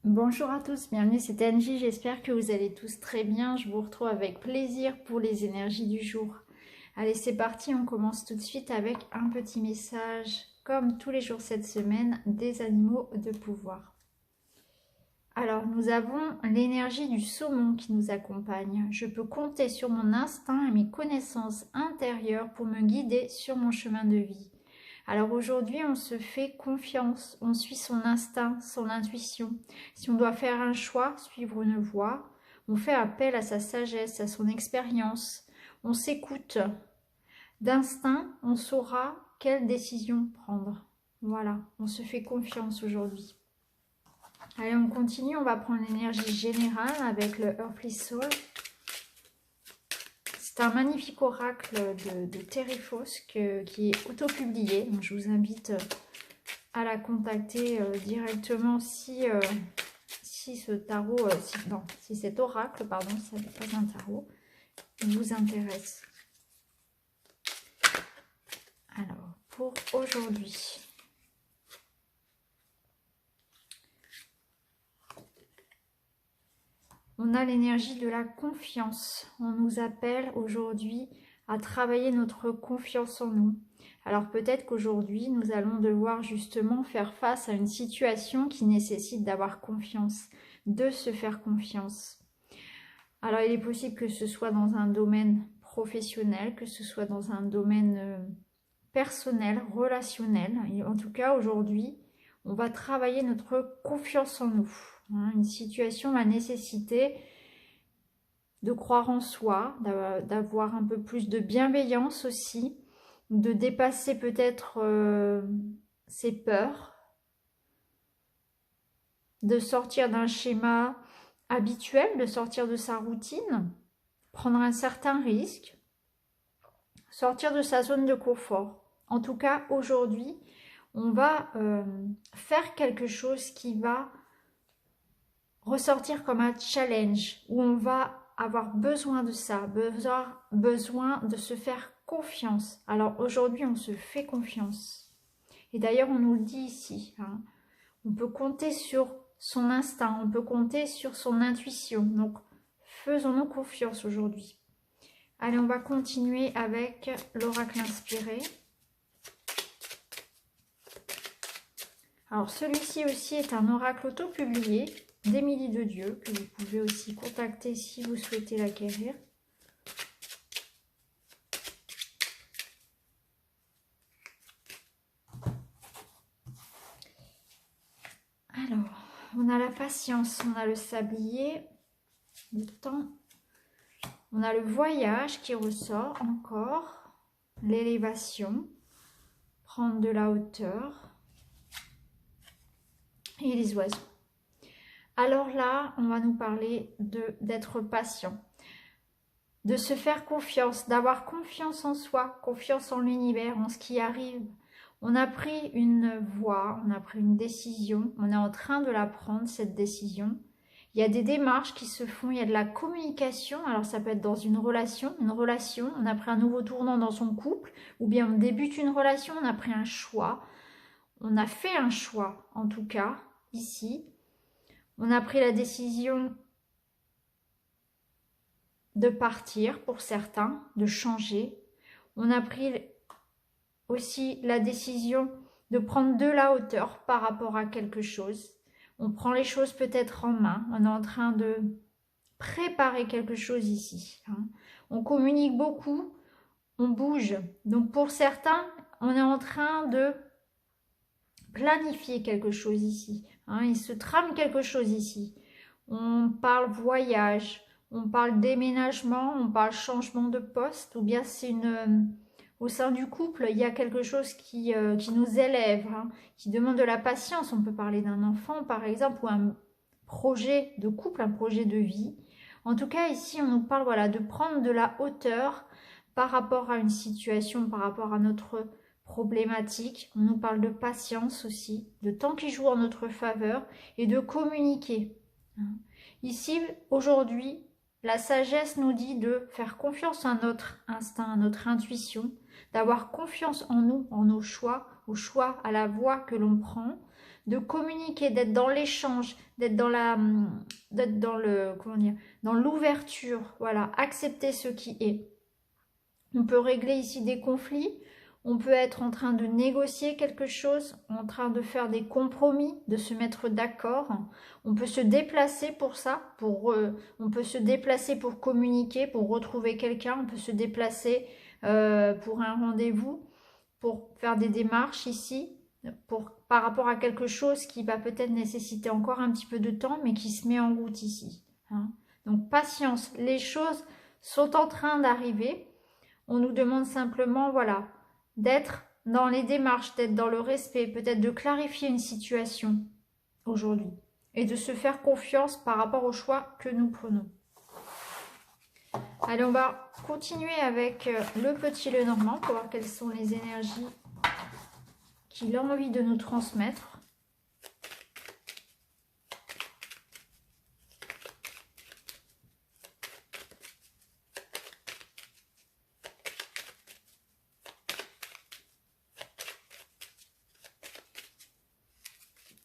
Bonjour à tous, bienvenue, c'est Angie, j'espère que vous allez tous très bien. Je vous retrouve avec plaisir pour les énergies du jour. Allez, c'est parti, on commence tout de suite avec un petit message, comme tous les jours cette semaine, des animaux de pouvoir. Alors, nous avons l'énergie du saumon qui nous accompagne. Je peux compter sur mon instinct et mes connaissances intérieures pour me guider sur mon chemin de vie. Alors aujourd'hui, on se fait confiance, on suit son instinct, son intuition. Si on doit faire un choix, suivre une voie, on fait appel à sa sagesse, à son expérience. On s'écoute. D'instinct, on saura quelle décision prendre. Voilà, on se fait confiance aujourd'hui. Allez, on continue, on va prendre l'énergie générale avec le Earthly Soul. C'est un magnifique oracle de Thériphos qui est auto-publié. Donc je vous invite à la contacter directement si ce tarot, si cet oracle, pardon, ça n'est pas un tarot, vous intéresse. Alors, pour aujourd'hui, on a l'énergie de la confiance. On nous appelle aujourd'hui à travailler notre confiance en nous. Alors peut-être qu'aujourd'hui, nous allons devoir justement faire face à une situation qui nécessite d'avoir confiance, de se faire confiance. Alors il est possible que ce soit dans un domaine professionnel, que ce soit dans un domaine personnel, relationnel. Et en tout cas, aujourd'hui, on va travailler notre confiance en nous. Une situation va nécessiter de croire en soi, d'avoir un peu plus de bienveillance aussi, de dépasser peut-être ses peurs, de sortir d'un schéma habituel, de sortir de sa routine, prendre un certain risque, sortir de sa zone de confort. En tout cas, aujourd'hui, on va faire quelque chose qui va ressortir comme un challenge, où on va avoir besoin de ça, besoin de se faire confiance. Alors aujourd'hui, on se fait confiance. Et d'ailleurs, on nous le dit ici, on peut compter sur son instinct, on peut compter sur son intuition. Donc, faisons-nous confiance aujourd'hui. Allez, on va continuer avec l'oracle inspiré. Alors, celui-ci aussi est un oracle auto-publié d'Émilie de Dieu, que vous pouvez aussi contacter si vous souhaitez l'acquérir. Alors, on a la patience, on a le sablier, le temps, on a le voyage qui ressort encore, l'élévation, prendre de la hauteur et les oiseaux. Alors là, on va nous parler d'être patient, de se faire confiance, d'avoir confiance en soi, confiance en l'univers, en ce qui arrive. On a pris une voie, on a pris une décision, on est en train de la prendre, cette décision. Il y a des démarches qui se font, il y a de la communication, alors ça peut être dans une relation, on a pris un nouveau tournant dans son couple, ou bien on débute une relation, on a pris un choix, on a fait un choix en tout cas, ici. On a pris la décision de partir pour certains, de changer. On a pris aussi la décision de prendre de la hauteur par rapport à quelque chose. On prend les choses peut-être en main. On est en train de préparer quelque chose ici. On communique beaucoup, on bouge. Donc pour certains, on est en train de planifier quelque chose ici. Il se trame quelque chose ici. On parle voyage, on parle déménagement, on parle changement de poste, ou bien c'est au sein du couple, il y a quelque chose qui nous élève, qui demande de la patience. On peut parler d'un enfant, par exemple, ou un projet de couple, un projet de vie. En tout cas, ici, on nous parle voilà, de prendre de la hauteur par rapport à une situation, par rapport à notre problématique. On nous parle de patience aussi, de temps qui joue en notre faveur et de communiquer. Ici, aujourd'hui, la sagesse nous dit de faire confiance à notre instinct, à notre intuition, d'avoir confiance en nous, en nos choix, au choix, à la voie que l'on prend, de communiquer, d'être dans l'échange, d'être dans comment dire, dans l'ouverture, voilà, accepter ce qui est. On peut régler ici des conflits, on peut être en train de négocier quelque chose, en train de faire des compromis, de se mettre d'accord. On peut se déplacer pour ça, on peut se déplacer pour communiquer, pour retrouver quelqu'un, on peut se déplacer pour un rendez-vous, pour faire des démarches ici, par rapport à quelque chose qui va peut-être nécessiter encore un petit peu de temps, mais qui se met en route ici. Hein. Donc patience, les choses sont en train d'arriver. On nous demande simplement, voilà, d'être dans les démarches, d'être dans le respect, peut-être de clarifier une situation aujourd'hui et de se faire confiance par rapport au choix que nous prenons. Allez, on va continuer avec le petit Lenormand pour voir quelles sont les énergies qu'il a envie de nous transmettre.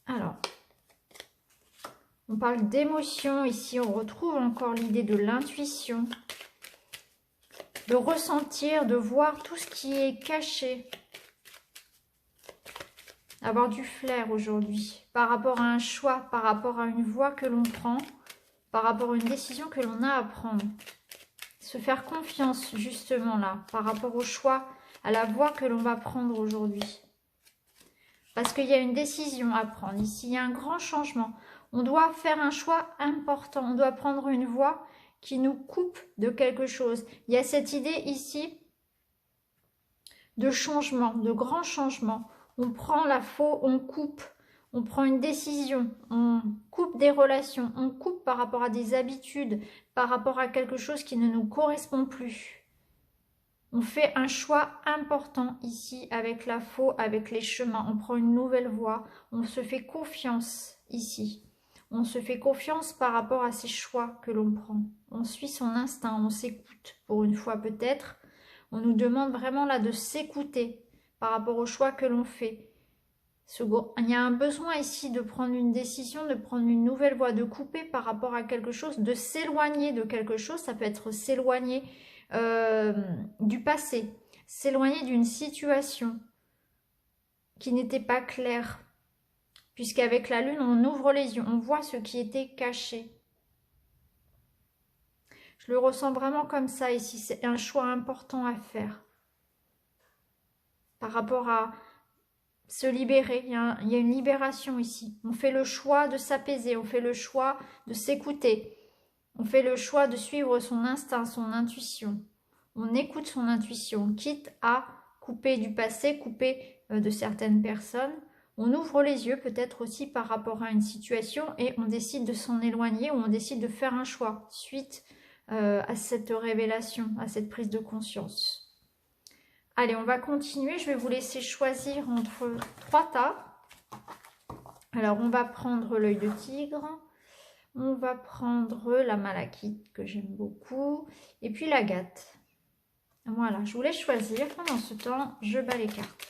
Alors, on parle d'émotion ici, on retrouve encore l'idée de l'intuition, de ressentir, de voir tout ce qui est caché. Avoir du flair aujourd'hui, par rapport à un choix, par rapport à une voie que l'on prend, par rapport à une décision que l'on a à prendre. Se faire confiance justement là, par rapport au choix, à la voie que l'on va prendre aujourd'hui. Parce qu'il y a une décision à prendre. Ici, il y a un grand changement. On doit faire un choix important. On doit prendre une voie qui nous coupe de quelque chose. Il y a cette idée ici de changement, de grand changement. On prend la faux, on coupe. On prend une décision. On coupe des relations. On coupe par rapport à des habitudes, par rapport à quelque chose qui ne nous correspond plus. On fait un choix important ici avec la faux, avec les chemins. On prend une nouvelle voie. On se fait confiance ici. On se fait confiance par rapport à ces choix que l'on prend. On suit son instinct, on s'écoute pour une fois peut-être. On nous demande vraiment là de s'écouter par rapport aux choix que l'on fait. Il y a un besoin ici de prendre une décision, de prendre une nouvelle voie, de couper par rapport à quelque chose, de s'éloigner de quelque chose. Ça peut être s'éloigner du passé, s'éloigner d'une situation qui n'était pas claire, puisqu'avec la lune on ouvre les yeux, on voit ce qui était caché. Je le ressens vraiment comme ça ici, c'est un choix important à faire par rapport à se libérer. Il y a une libération ici, on fait le choix de s'apaiser, on fait le choix de s'écouter, on fait le choix de suivre son instinct, son intuition. On écoute son intuition, quitte à couper du passé, couper de certaines personnes. On ouvre les yeux peut-être aussi par rapport à une situation et on décide de s'en éloigner ou on décide de faire un choix suite à cette révélation, à cette prise de conscience. Allez, on va continuer. Je vais vous laisser choisir entre 3 tas. Alors, on va prendre l'œil de tigre. On va prendre la malachite que j'aime beaucoup. Et puis l'agate. Voilà, je vous laisse choisir. Pendant ce temps, je bats les cartes.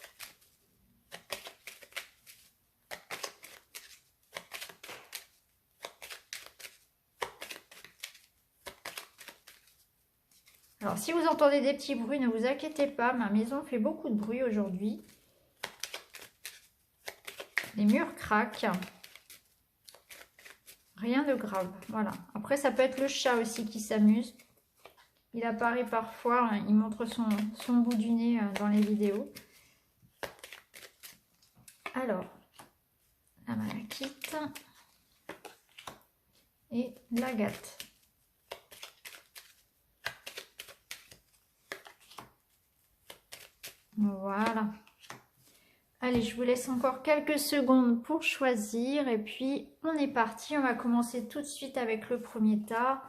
Alors, si vous entendez des petits bruits, ne vous inquiétez pas. Ma maison fait beaucoup de bruit aujourd'hui. Les murs craquent. Rien de grave. Voilà. Après, ça peut être le chat aussi qui s'amuse. Il apparaît parfois, il montre son bout du nez dans les vidéos. Alors, la malachite et l'agate. Voilà. Allez, je vous laisse encore quelques secondes pour choisir. Et puis, on est parti. On va commencer tout de suite avec le premier tas.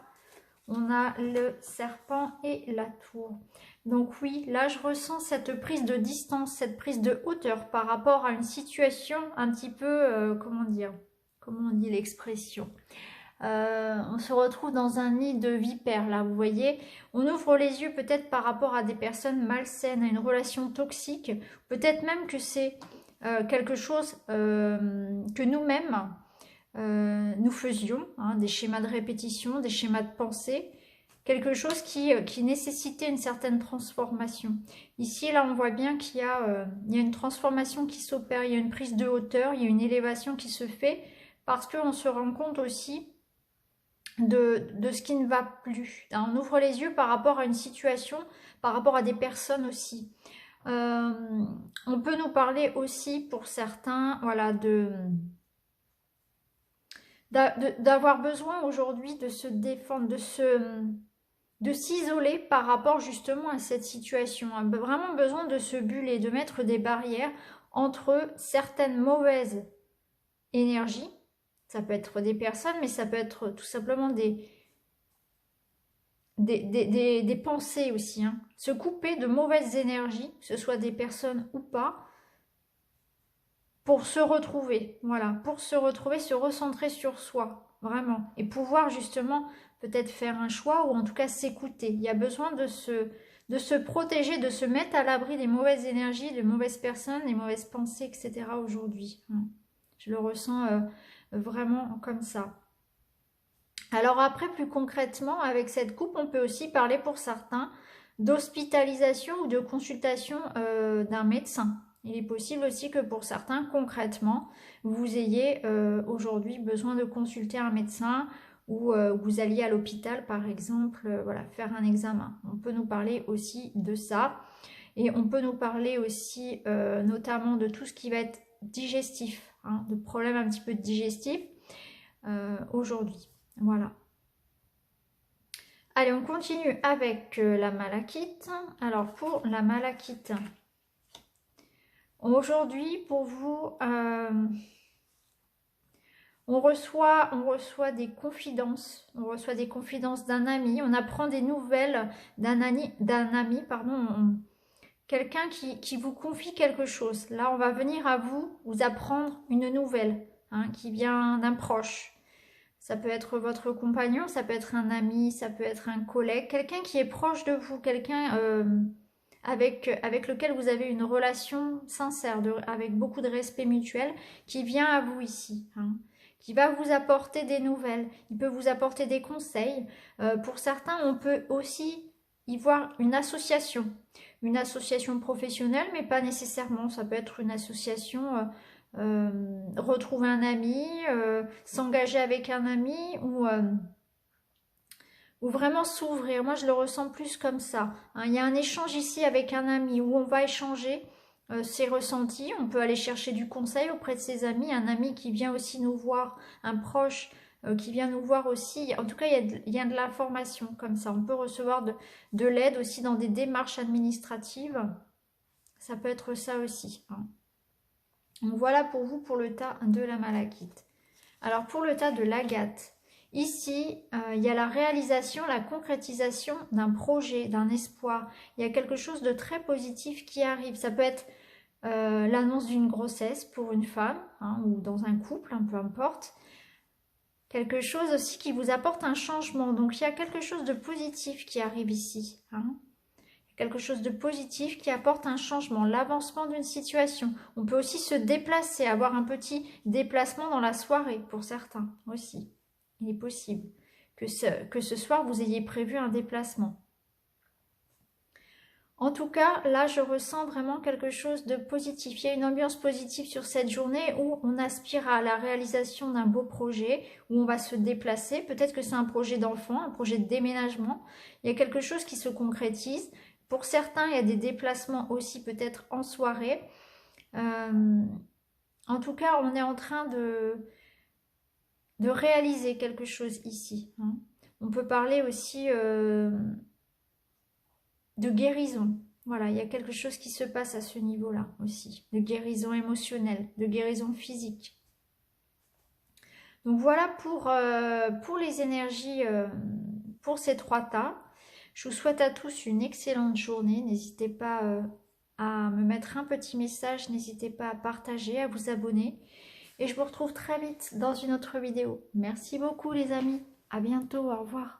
On a le serpent et la tour. Donc oui, là je ressens cette prise de distance, cette prise de hauteur par rapport à une situation un petit peu, comment dire, comment on dit l'expression, on se retrouve dans un nid de vipères là, vous voyez. On ouvre les yeux peut-être par rapport à des personnes malsaines, à une relation toxique. Peut-être même que c'est quelque chose que nous-mêmes nous faisions, hein, des schémas de répétition, des schémas de pensée, quelque chose qui nécessitait une certaine transformation. Ici, là, on voit bien qu'il y a une transformation qui s'opère, il y a une prise de hauteur, il y a une élévation qui se fait, parce qu'on se rend compte aussi de ce qui ne va plus. On ouvre les yeux par rapport à une situation, par rapport à des personnes aussi. On peut nous parler aussi pour certains, voilà, d'avoir besoin aujourd'hui de se défendre, de s'isoler par rapport justement à cette situation. On a vraiment besoin de se buller, de mettre des barrières entre certaines mauvaises énergies. Ça peut être des personnes, mais ça peut être tout simplement des pensées aussi. Hein. Se couper de mauvaises énergies, que ce soit des personnes ou pas, pour se retrouver. Voilà, pour se retrouver, se recentrer sur soi, vraiment. Et pouvoir justement peut-être faire un choix ou en tout cas s'écouter. Il y a besoin de se protéger, de se mettre à l'abri des mauvaises énergies, des mauvaises personnes, des mauvaises pensées, etc. aujourd'hui. Je le ressens vraiment comme ça. Alors après, plus concrètement, avec cette coupe, on peut aussi parler pour certains d'hospitalisation ou de consultation d'un médecin. Il est possible aussi que pour certains, concrètement, vous ayez aujourd'hui besoin de consulter un médecin ou vous alliez à l'hôpital, par exemple, voilà, faire un examen. On peut nous parler aussi de ça. Et on peut nous parler aussi notamment de tout ce qui va être digestif, hein, de problèmes un petit peu digestifs aujourd'hui. Voilà. Allez, on continue avec la malachite. Alors, pour la malachite, aujourd'hui, pour vous, on reçoit des confidences. On reçoit des confidences d'un ami. On apprend des nouvelles d'un ami, pardon. Quelqu'un qui vous confie quelque chose. Là, on va venir à vous apprendre une nouvelle, hein, qui vient d'un proche. Ça peut être votre compagnon, ça peut être un ami, ça peut être un collègue, quelqu'un qui est proche de vous, quelqu'un avec lequel vous avez une relation sincère, avec beaucoup de respect mutuel, qui vient à vous ici, hein, qui va vous apporter des nouvelles, il peut vous apporter des conseils. Pour certains, on peut aussi y voir une association professionnelle, mais pas nécessairement, ça peut être une association... retrouver un ami, s'engager avec un ami ou vraiment s'ouvrir. Moi, je le ressens plus comme ça. Hein. Il y a un échange ici avec un ami où on va échanger ses ressentis. On peut aller chercher du conseil auprès de ses amis. Un ami qui vient aussi nous voir, un proche qui vient nous voir aussi. En tout cas, il y a de l'information comme ça. On peut recevoir de l'aide aussi dans des démarches administratives. Ça peut être ça aussi. Hein. Donc voilà pour vous pour le tas de la malachite. Alors pour le tas de l'agate, ici il y a la réalisation, la concrétisation d'un projet, d'un espoir. Il y a quelque chose de très positif qui arrive. Ça peut être l'annonce d'une grossesse pour une femme, hein, ou dans un couple, hein, peu importe. Quelque chose aussi qui vous apporte un changement. Donc il y a quelque chose de positif qui arrive ici. Hein. Quelque chose de positif qui apporte un changement, l'avancement d'une situation. On peut aussi se déplacer, avoir un petit déplacement dans la soirée pour certains aussi. Il est possible que ce soir vous ayez prévu un déplacement. En tout cas, là je ressens vraiment quelque chose de positif. Il y a une ambiance positive sur cette journée où on aspire à la réalisation d'un beau projet, où on va se déplacer. Peut-être que c'est un projet d'enfant, un projet de déménagement. Il y a quelque chose qui se concrétise. Pour certains, il y a des déplacements aussi peut-être en soirée. En tout cas, on est en train de réaliser quelque chose ici. Hein. On peut parler aussi de guérison. Voilà, il y a quelque chose qui se passe à ce niveau-là aussi. De guérison émotionnelle, de guérison physique. Donc voilà pour les énergies, pour ces trois tas. Je vous souhaite à tous une excellente journée. N'hésitez pas à me mettre un petit message. N'hésitez pas à partager, à vous abonner. Et je vous retrouve très vite dans une autre vidéo. Merci beaucoup les amis. À bientôt. Au revoir.